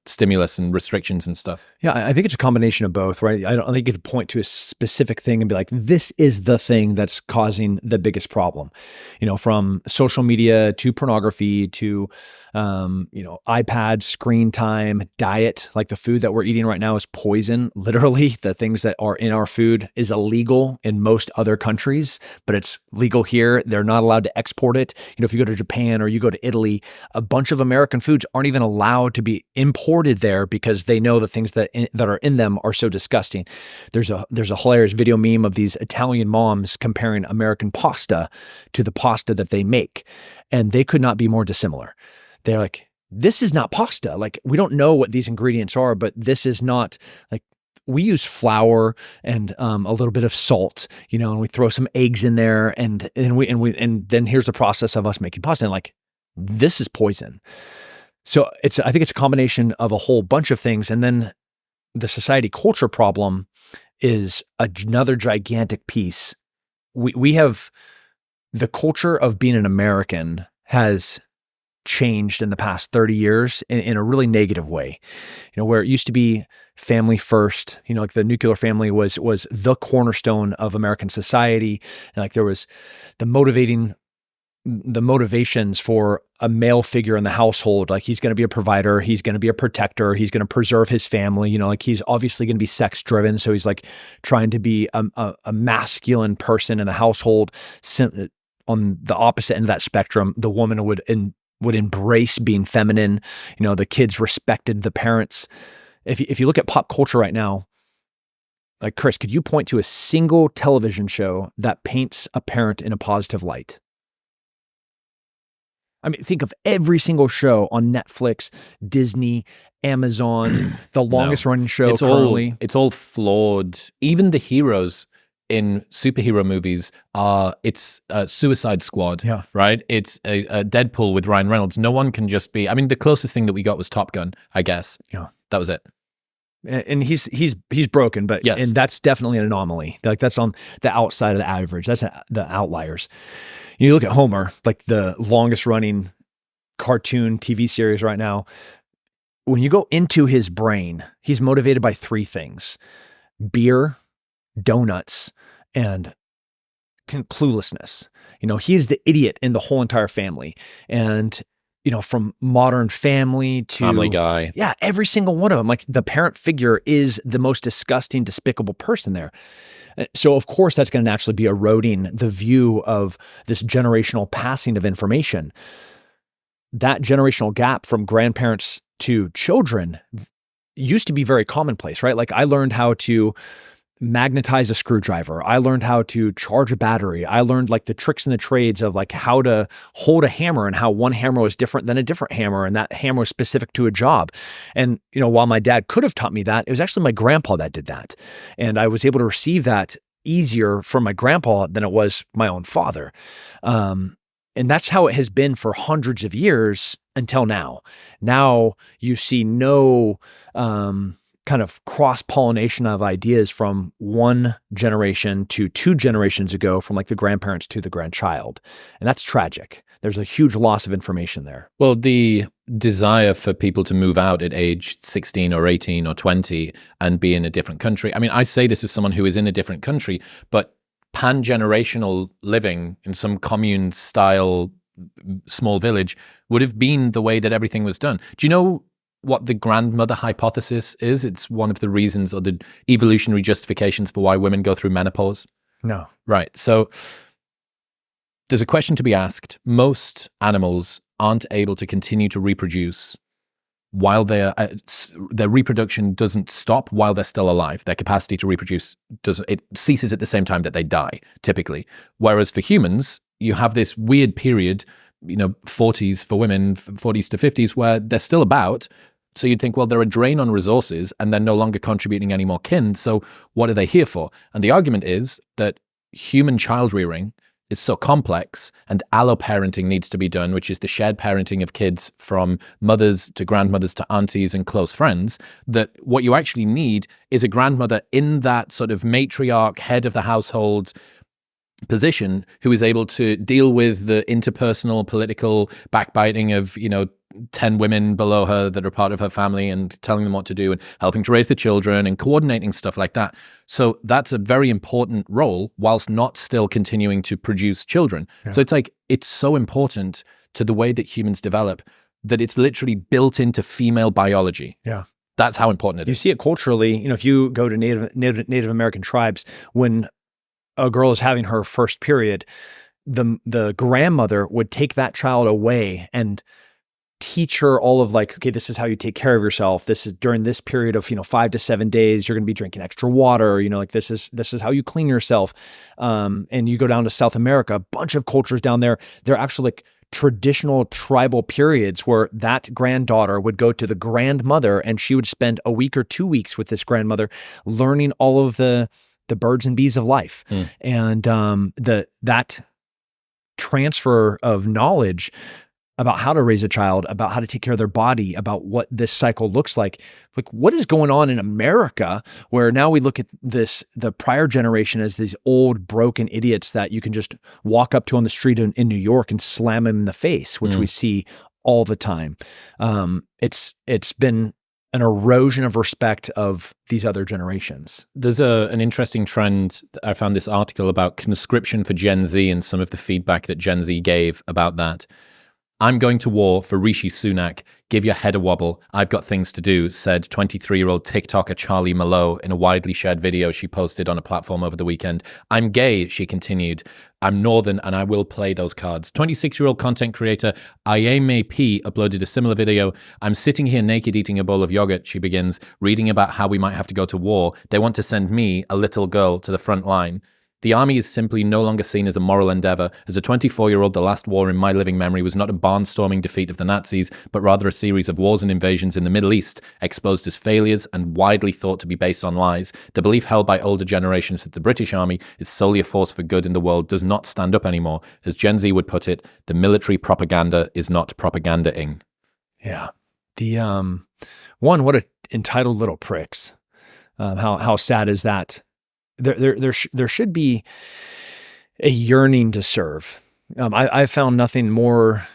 stimulus and restrictions and stuff? Yeah, I think it's a combination of both, right? I don't think you could point to a specific thing and be like, this is the thing that's causing the biggest problem. From social media to pornography to, iPad, screen time, diet, like the food that we're eating right now is poison. Literally, the things that are in our food is illegal in most other countries, but it's legal here. They're not allowed to export it. If you go to Japan or you go to Italy, a bunch of American foods aren't even allowed to be imported there because they know the things that are in them are so disgusting. There's a hilarious video meme of these Italian moms comparing American pasta to the pasta that they make, and they could not be more dissimilar. They're like, this is not pasta. Like, we don't know what these ingredients are, but this is not like, we use flour and a little bit of salt, and we throw some eggs in there, and then here's the process of us making pasta. And like, this is poison. So I think it's a combination of a whole bunch of things. And then the society culture problem is another gigantic piece. We have the culture of being an American has changed in the past 30 years in a really negative way. Where it used to be family first, like the nuclear family was the cornerstone of American society. And like there was the motivations for a male figure in the household, like he's going to be a provider, he's going to be a protector, he's going to preserve his family, like he's obviously going to be sex driven. So he's like trying to be a masculine person in the household. On the opposite end of that spectrum, the woman would embrace being feminine. The kids respected the parents. If you look at pop culture right now, like Chris, could you point to a single television show that paints a parent in a positive light? I mean, think of every single show on Netflix, Disney, Amazon, the longest running show currently. It's all flawed. Even the heroes in superhero movies it's a Suicide Squad, right? It's a Deadpool with Ryan Reynolds. No one can just be, I mean, the closest thing that we got was Top Gun, I guess. Yeah. That was it. And he's broken, but yes. And that's definitely an anomaly. Like that's on the outside of the average. That's the outliers. You look at Homer, like the longest running cartoon TV series right now. When you go into his brain, he's motivated by three things: beer, donuts, and cluelessness. He's the idiot in the whole entire family. And from Modern Family to Family Guy. Yeah, every single one of them. Like the parent figure is the most disgusting, despicable person there. So of course that's going to naturally be eroding the view of this generational passing of information. That generational gap from grandparents to children used to be very commonplace, right? Like I learned how to magnetize a screwdriver. I learned how to charge a battery. I learned like the tricks and the trades of like how to hold a hammer and how one hammer was different than a different hammer. And that hammer was specific to a job. And, while my dad could have taught me that, it was actually my grandpa that did that. And I was able to receive that easier from my grandpa than it was my own father. And that's how it has been for hundreds of years until now. Now you see no, kind of cross-pollination of ideas from one generation to two generations ago, from like the grandparents to the grandchild. And that's tragic. There's a huge loss of information there. Well, the desire for people to move out at age 16 or 18 or 20 and be in a different country. I mean, I say this as someone who is in a different country, but pan-generational living in some commune-style small village would have been the way that everything was done. Do you know what the grandmother hypothesis is? It's one of the reasons or the evolutionary justifications for why women go through menopause. No. Right. So there's a question to be asked. Most animals aren't able to continue to reproduce while their reproduction doesn't stop while they're still alive. Their capacity to reproduce it ceases at the same time that they die, typically. Whereas for humans, you have this weird period, 40s for women, 40s to 50s, where they're still about. So you'd think, well, they're a drain on resources and they're no longer contributing any more kin. So what are they here for? And the argument is that human child rearing is so complex and alloparenting needs to be done, which is the shared parenting of kids from mothers to grandmothers to aunties and close friends, that what you actually need is a grandmother in that sort of matriarch, head of the household, position who is able to deal with the interpersonal political backbiting of 10 women below her that are part of her family and telling them what to do and helping to raise the children and coordinating stuff like that. So that's a very important role whilst not still continuing to produce children. Yeah. So it's so important to the way that humans develop that it's literally built into female biology. Yeah. That's how important it is. You see it culturally, if you go to Native American tribes, when a girl is having her first period, the grandmother would take that child away and teach her all of okay, this is how you take care of yourself. This is during this period of 5 to 7 days, you're going to be drinking extra water. This is how you clean yourself. And you go down to South America, a bunch of cultures down there. They're actually traditional tribal periods where that granddaughter would go to the grandmother, and she would spend a week or 2 weeks with this grandmother, learning all of the birds and bees of life. And that transfer of knowledge about how to raise a child, about how to take care of their body, about what this cycle looks like what is going on in America, where now we look at the prior generation as these old broken idiots that you can just walk up to on the street in New York and slam them in the face, which we see all the time. It's been an erosion of respect of these other generations. There's an interesting trend. I found this article about conscription for Gen Z and some of the feedback that Gen Z gave about that. I'm going to war for Rishi Sunak. Give your head a wobble. I've got things to do, said 23-year-old TikToker Charlie Malone in a widely shared video she posted on a platform over the weekend. I'm gay, she continued. I'm Northern and I will play those cards. 26-year-old content creator Ayame P uploaded a similar video. I'm sitting here naked eating a bowl of yogurt, she begins, reading about how we might have to go to war. They want to send me, a little girl, to the front line. The army is simply no longer seen as a moral endeavor. As a 24-year-old, the last war in my living memory was not a barnstorming defeat of the Nazis, but rather a series of wars and invasions in the Middle East, exposed as failures and widely thought to be based on lies. The belief held by older generations that the British Army is solely a force for good in the world does not stand up anymore. As Gen Z would put it, the military propaganda is not propaganda-ing. Yeah. What entitled little pricks. How sad is that? There should be a yearning to serve. I found nothing more